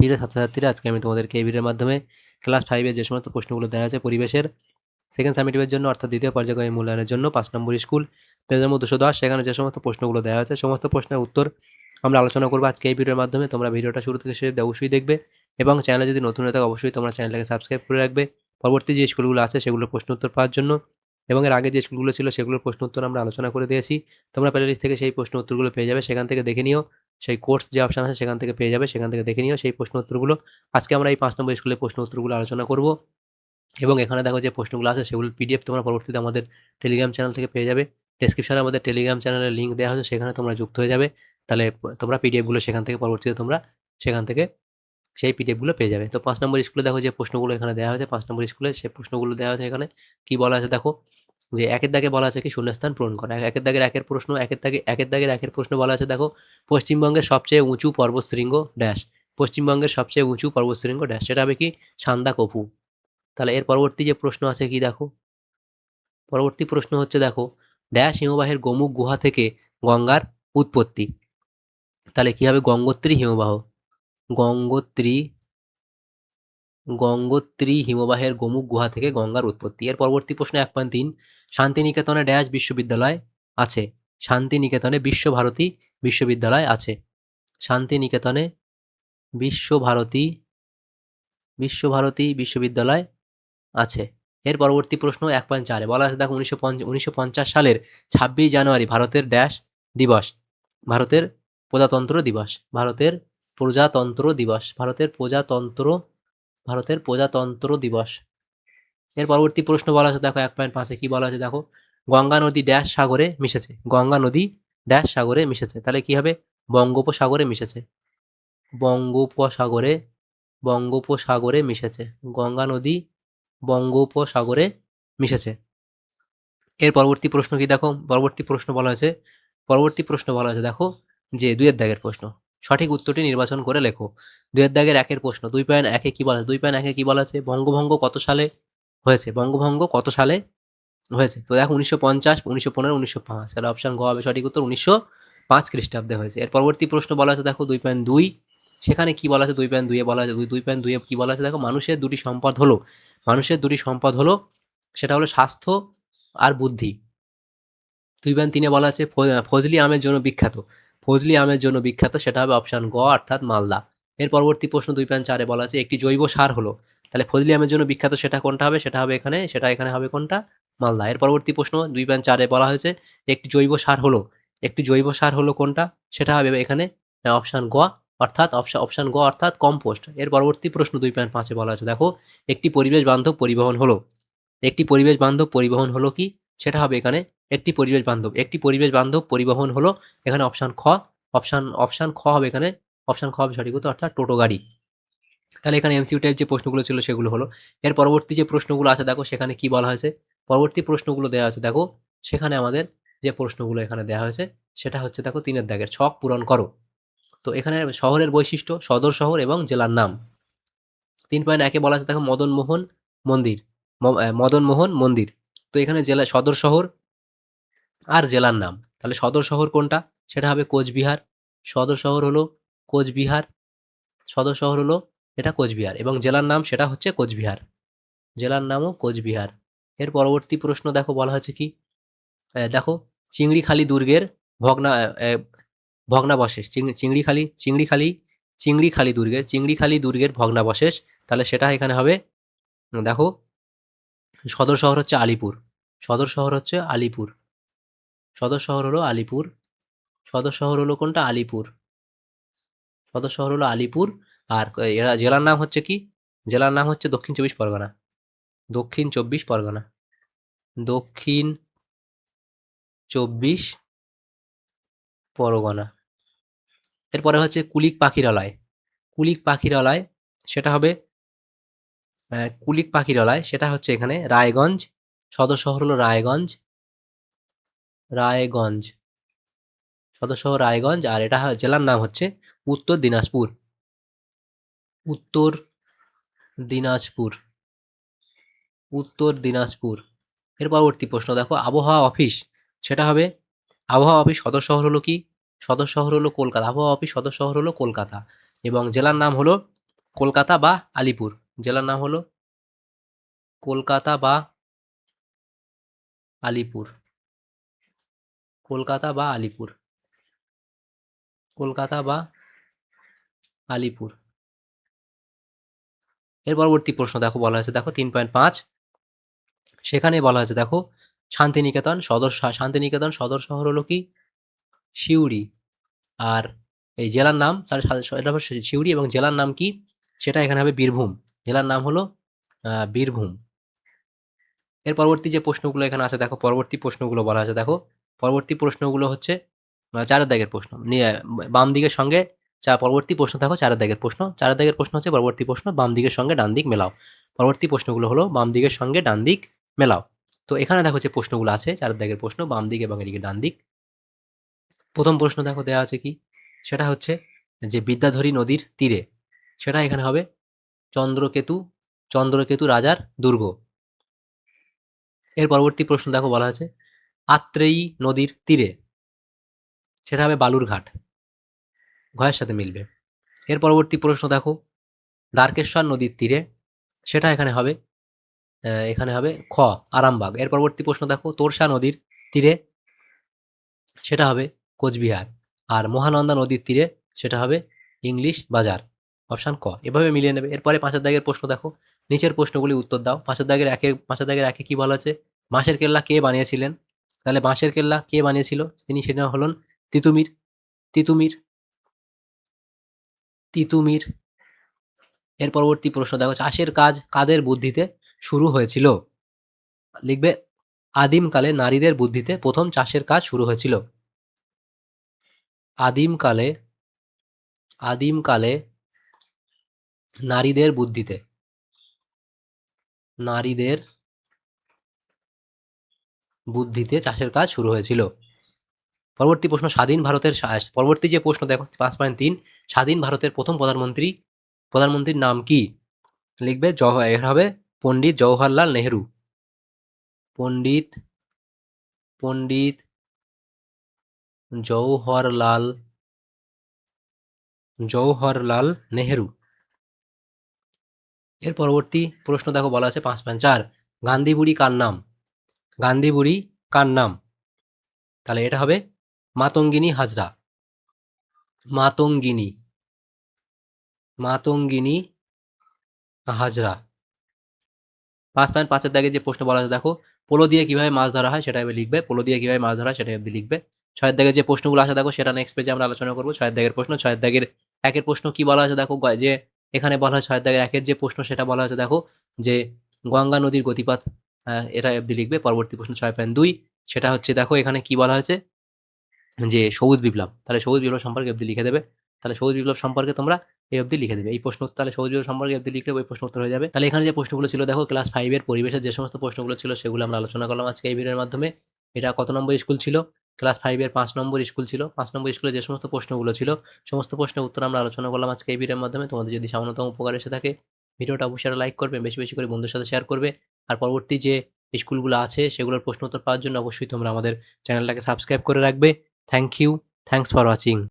প্রিয় ছাত্রছাত্রীরা, আজকে আমি তোমাদেরকে এই ভিডিওর মাধ্যমে ক্লাস 5 এর যে সমস্ত প্রশ্নগুলো দেওয়া আছে পরিবেশের সেকেন্ড সামেটিভের জন্য অর্থাৎ দ্বিতীয় পর্যায়ক্রমিক মূল্যায়নের জন্য 5 নম্বর স্কুল পেজ নম্বর 210 সেখানে যে সমস্ত প্রশ্নগুলো দেওয়া আছে সমস্ত প্রশ্নের উত্তর আমরা আলোচনা করব আজকে এই ভিডিওর মাধ্যমে। তোমরা ভিডিওটা শুরু থেকে শেষ অবধি অবশ্যই দেখবে এবং চ্যানেলে যদি নতুন হয়ে থাকে অবশ্যই তোমরা চ্যানেলটাকে সাবস্ক্রাইব করে রাখবে পরবর্তী যে স্কুলগুলো আছে সেগুলোর প্রশ্ন উত্তর পাওয়ার জন্য। এবং এর আগে যে স্কুলগুলো ছিল সেগুলোর প্রশ্ন উত্তর আমরা আলোচনা করে দিয়েছি। তোমরা প্লেলিস্ট থেকে সেই প্রশ্ন উত্তরগুলো পেয়ে যাবে, সেখান থেকে দেখে নিও। সেই কোর্স যে অপশন আছে সেখান থেকে পেয়ে যাবে, সেখান থেকে দেখে নিও সেই প্রশ্ন উত্তরগুলো। আজকে আমরা এই 5 নম্বর স্কুলের প্রশ্ন উত্তরগুলো আলোচনা করব এবং এখানে দেখো যে প্রশ্নগুলো আছে সেগুলোর পিডিএফ তোমরা পরবর্তীতে আমাদের টেলিগ্রাম চ্যানেল থেকে পেয়ে যাবে। ডেসক্রিপশনে আমাদের টেলিগ্রাম চ্যানেলের লিঙ্ক দেওয়া হয়েছে, সেখানে তোমরা যুক্ত হয়ে যাবে। তাহলে তোমরা পিডিএফগুলো সেখান থেকে পরবর্তীতে তোমরা সেখান থেকে সেই পিডিএফগুলো পেয়ে যাবে। তো 5 নম্বর স্কুলে দেখো যে প্রশ্নগুলো এখানে দেওয়া হয়েছে, 5 নম্বর স্কুলে সেই প্রশ্নগুলো দেওয়া হয়েছে। এখানে কি বলা আছে দেখো, যে একের দাগে বলা আছে কি শূন্যস্থান পূরণ করা। একের দাগের একের প্রশ্ন, একের দাগের একের প্রশ্ন বলা আছে দেখো, পশ্চিমবঙ্গের সবচেয়ে উঁচু পর্বতশৃঙ্গ ড্যাশ। পশ্চিমবঙ্গের সবচেয়ে উঁচু পর্বতশৃঙ্গ ড্যাশ, সেটা হবে কি সান্দাকফু। তাহলে এর পরবর্তী যে প্রশ্ন আছে কি দেখো, পরবর্তী প্রশ্ন হচ্ছে দেখো, ড্যাশ হিমবাহের গোমুখ গুহা থেকে গঙ্গার উৎপত্তি। তাহলে কি হবে, গঙ্গোত্রী হিমবাহ। গঙ্গোত্রী গঙ্গোত্রী হিমবাহের গোমুখ গুহা থেকে গঙ্গার উৎপত্তি। এর পরবর্তী প্রশ্ন 1.3, শান্তিনিকেতনে ড্যাশ বিশ্ববিদ্যালয় আছে। শান্তিনিকেতনে বিশ্বভারতী বিশ্ববিদ্যালয় আছে। শান্তিনিকেতনে বিশ্বভারতী বিশ্ববিদ্যালয় আছে। এর পরবর্তী প্রশ্ন 1.4 বলা আছে দেখো, 1950 সালের 26 জানুয়ারি ভারতের ড্যাশ দিবস। ভারতের প্রজাতন্ত্র দিবস। ভারতের প্রজাতন্ত্র দিবস। এর পরবর্তী প্রশ্ন বলা আছে দেখো 1.5 কি বলা আছে দেখো, গঙ্গা নদী ড্যাশ সাগরে মিশেছে। গঙ্গা নদী ড্যাশ সাগরে মিশেছে। তাহলে কি হবে, বঙ্গোপসাগরে মিশেছে। বঙ্গোপসাগরে বঙ্গোপসাগরে মিশেছে। গঙ্গা নদী বঙ্গোপসাগরে মিশেছে। এর পরবর্তী প্রশ্ন কি দেখো, পরবর্তী প্রশ্ন বলা আছে দেখো, যে 2 এর দাগের প্রশ্ন, সঠিক উত্তরটি নির্বাচন করে লেখো। 2 এর দাগের একের প্রশ্ন 2.1 কি বলা আছে, 2.1 কি বলা আছে, বঙ্গভঙ্গ কত সালে হয়েছে। বঙ্গভঙ্গ কত সালে হয়েছে। তো দেখো 1950, 1915, 1905। তাহলে অপশন গ হবে সঠিক উত্তর, 1905 খ্রিস্টাব্দে হয়েছে। এর পরবর্তী প্রশ্ন বলা আছে দেখো 2.2, সেখানে কি বলা আছে 2.2 এ বলা আছে, 2.2 এ কি বলা আছে দেখো, মানুষের দুটি সম্পদ হলো সেটা হলো স্বাস্থ্য আর বুদ্ধি। 2.3 বলা আছে ফজলি আমের জন্য বিখ্যাত। ফজলি আমের জন্য বিখ্যাত, সেটা হবে অপশন গ অর্থাৎ মালদা। এর পরবর্তী প্রশ্ন 2.4 বলা আছে একটি জৈব সার হলো। তাহলে ফজলি আমের জন্য বিখ্যাত সেটা কোনটা হবে, সেটা এখানে হবে কোনটা, মালদা। এর পরবর্তী প্রশ্ন 2.4 বলা হয়েছে একটি জৈব সার হলো কোনটা, সেটা হবে এখানে অপশন গ অর্থাৎ অপশন গ অর্থাৎ কম্পোস্ট। এর পরবর্তী প্রশ্ন 2.5 বলা আছে দেখো, একটি পরিবেশ বান্ধব পরিবহন হলো কি, সেটা হবে এখানে একটি পরিবেশ বান্ধব পরিবহন হলো এখানে অপশন খ। অপশন খ হবে এখানে, অপশন খ হবে সঠিক উত্তর অর্থাৎ টোটো গাড়ি। তাহলে এখানে এমসিউ টাইপ যে প্রশ্নগুলো ছিল সেগুলো হলো। এর পরবর্তী যে প্রশ্নগুলো আছে দেখো, সেখানে কি বলা হয়েছে, পরবর্তী প্রশ্নগুলো দেওয়া আছে দেখো, সেখানে আমাদের যে প্রশ্নগুলো এখানে দেওয়া হয়েছে সেটা হচ্ছে দেখো 3 এর দাগের ছক পূরণ করো। তো এখানে শহরের বৈশিষ্ট্য, সদর শহর এবং জেলার নাম। 3.1 বলা আছে দেখো, মদন মোহন মন্দির। তো এখানে জেলা, সদর শহর আর জেলার নাম। তাহলে সদর শহর কোনটা, সেটা হবে কোচবিহার। সদর শহর হলো কোচবিহার। সদর শহর হলো এটা কোচবিহার এবং জেলার নাম সেটা হচ্ছে কোচবিহার। জেলার নামও কোচবিহার। এর পরবর্তী প্রশ্ন দেখো বলা হয়েছে কি, দেখো চিংড়িখালি দুর্গের ভগ্না ভগ্নাবশেষ। চিংড়িখালি দুর্গের ভগ্নাবশেষ। তাহলে সেটা এখানে হবে দেখো, সদর শহর হচ্ছে আলিপুর। সদর শহর হলো আলিপুর। সদর শহর হলো কোনটা, আলিপুর। সদর শহর হলো আলিপুর। আর এরা জেলার নাম হচ্ছে কি, জেলার নাম হচ্ছে দক্ষিণ চব্বিশ পরগনা। দক্ষিণ চব্বিশ পরগনা। দক্ষিণ চব্বিশ পরগনা। এরপরে হচ্ছে কুলিক পাখিরালয়। কুলিক পাখিরালয় সেটা হবে সেটা হচ্ছে এখানে রায়গঞ্জ। সদর শহর হলো রায়গঞ্জ। রায়গঞ্জ সদর শহর রায়গঞ্জ। আর এটা জেলার নাম হচ্ছে উত্তর দিনাজপুর। উত্তর দিনাজপুর। উত্তর দিনাজপুর। এর পরবর্তী প্রশ্ন দেখো, আবহাওয়া অফিস সেটা হবে, আবহাওয়া অফিস সদর শহর হলো কি, সদর শহর হলো কলকাতা। আবহাওয়া অফিস সদর শহর হলো কলকাতা এবং জেলার নাম হলো কলকাতা বা আলিপুর। জেলার নাম হলো কলকাতা বা আলিপুর। কলকাতা বা আলিপুর। কলকাতা বা আলিপুর। এর পরবর্তী প্রশ্ন দেখো বলা হয়েছে, দেখো 3.5, সেখানে বলা হয়েছে দেখো শান্তিনিকেতন সদর শহর হলো কি? সিউড়ি। আর এই জেলার নাম এটা হবে সিউড়ি, এবং জেলার নাম কি? সেটা এখানে হবে বীরভূম। জেলার নাম হলো বীরভূম। এর পরবর্তী যে প্রশ্নগুলো এখানে আছে দেখো, পরবর্তী প্রশ্নগুলো বলা আছে দেখো, পরবর্তী প্রশ্নগুলো হচ্ছে চারের দাগের প্রশ্ন নিয়ে বাম দিকের সঙ্গে পরবর্তী প্রশ্ন দেখো, চারের দাগের প্রশ্ন। চারের দাগের প্রশ্ন হচ্ছে পরবর্তী প্রশ্ন, বাম দিকের সঙ্গে ডান দিক মেলাও। পরবর্তী প্রশ্নগুলো হলো বাম দিকের সঙ্গে ডান দিক মেলাও। তো এখানে দেখো যে প্রশ্নগুলো আছে, চারের দাগের প্রশ্ন, বাম দিক এবং এদিকে ডান দিক। প্রথম প্রশ্ন দেখো দেওয়া আছে কি, সেটা হচ্ছে যে বিদ্যাধরী নদীর তীরে, সেটা এখানে হবে চন্দ্রকেতু চন্দ্রকেতু রাজার দুর্গ। এর পরবর্তী প্রশ্ন দেখো বলা আছে আত্রেয়ী নদীর তীরে, সেটা হবে বালুরঘাট। ঘয়ের সাথে মিলবে। এর পরবর্তী প্রশ্ন দেখো দ্বারকেশ্বর নদীর তীরে, সেটা এখানে হবে খ আরামবাগ। এর পরবর্তী প্রশ্ন দেখো তোরসা নদীর তীরে, সেটা হবে কোচবিহার। আর মহানন্দা নদীর তীরে, সেটা হবে ইংলিশ বাজার। অপশান ক। এভাবে মিলিয়ে নেবে। এরপরে পাঁচের দাগের প্রশ্ন দেখো, নিচের প্রশ্নগুলি উত্তর দাও। পাঁচের দাগের একে কি বলা আছে? বাঁশের কেল্লা কে বানিয়েছিলেন? তাহলে বাঁশের কেল্লা কে বানিয়েছিল? তিনি সেটা হলেন তিতুমির। তিতুমির। তিতুমির। এর পরবর্তী প্রশ্ন দেখো চাষের কাজ কাদের বুদ্ধিতে শুরু হয়েছিল? লিখবে আদিমকালে নারীদের বুদ্ধিতে প্রথম চাষের কাজ শুরু হয়েছিল। আদিমকালে আদিমকালে নারীদের বুদ্ধিতে নারীদের বুদ্ধিতে চাষের কাজ শুরু হয়েছিল। পরবর্তী প্রশ্ন পরবর্তী যে প্রশ্ন দেখো 5.3, স্বাধীন ভারতের প্রথম প্রধানমন্ত্রীর নাম কি? লিখবে এর হবে পণ্ডিত জওহরলাল নেহেরু। পণ্ডিত পণ্ডিত জওহরলাল নেহেরু। এর পরবর্তী প্রশ্ন দেখো বলা আছে 5.4, গান্ধী বুড়ি কার নাম? গান্ধী বুড়ি কার নাম? তাহলে এটা হবে মাতঙ্গিনী হাজরা। মাতঙ্গিনী মাতঙ্গিনী হাজরা। 5.5-এর দাগে যে প্রশ্ন বলা আছে দেখো পোলো দিয়ে কিভাবে মাছ ধরা হয়, সেটা লিখবে। পোলো দিয়ে কিভাবে মাছ ধরা হয় সেটা লিখবে। 6-এর দাগে যে প্রশ্নগুলো আছে দেখো, সেটা নেক্সট পেজে আমরা আলোচনা করবো। 6-এর দাগের প্রশ্ন, 6-এর দাগের একের প্রশ্ন কি বলা আছে দেখো, যে এখানে বলা হয় 6-এর দাগের একের যে প্রশ্ন, সেটা বলা আছে দেখো যে গঙ্গা নদীর গতিপথ, এটা লিখবে। পরবর্তী প্রশ্ন 6.2, সেটা হচ্ছে দেখো এখানে কি বলা হয়েছে যে সবুজ বিপ্লব। তাহলে সবুজ বিপ্লব সম্পর্কে অবধি লিখে দেবে। তাহলে সবুজ বিপ্লব সম্পর্কে তোমরা এই অবধি লিখে দেবে এই প্রশ্ন। তাহলে সবুজ বিপ্লব সম্পর্কে অবধি লিখলে ওই প্রশ্ন উত্তর হয়ে যাবে। তাহলে এখানে যে প্রশ্নগুলো ছিল দেখো ক্লাস 5-এর পরিবেশের যে সমস্ত প্রশ্নগুলো ছিল, সেগুলো আমরা আলোচনা করলাম আজকে এই ভিডিওর মাধ্যমে। এটা কত নম্বর স্কুল ছিল? ক্লাস 5-এর 5 নম্বর স্কুল ছিল। 5 নম্বর স্কুলে যে সমস্ত প্রশ্নগুলো ছিল, সমস্ত প্রশ্নের উত্তর আমরা আলোচনা করলাম আজকে এই ভিডিওর মাধ্যমে। তোমাদের যদি সামান্যতম উপকার এসে থাকে, ভিডিওটা অবশ্যই লাইক করবে, বেশি বেশি করে বন্ধুদের সাথে শেয়ার করবে। আর পরবর্তী যে স্কুলগুলো আছে সেগুলোর প্রশ্ন উত্তর পাওয়ার জন্য অবশ্যই তোমরা আমাদের চ্যানেলটাকে সাবস্ক্রাইব করে রাখবে। Thank you. Thanks for watching.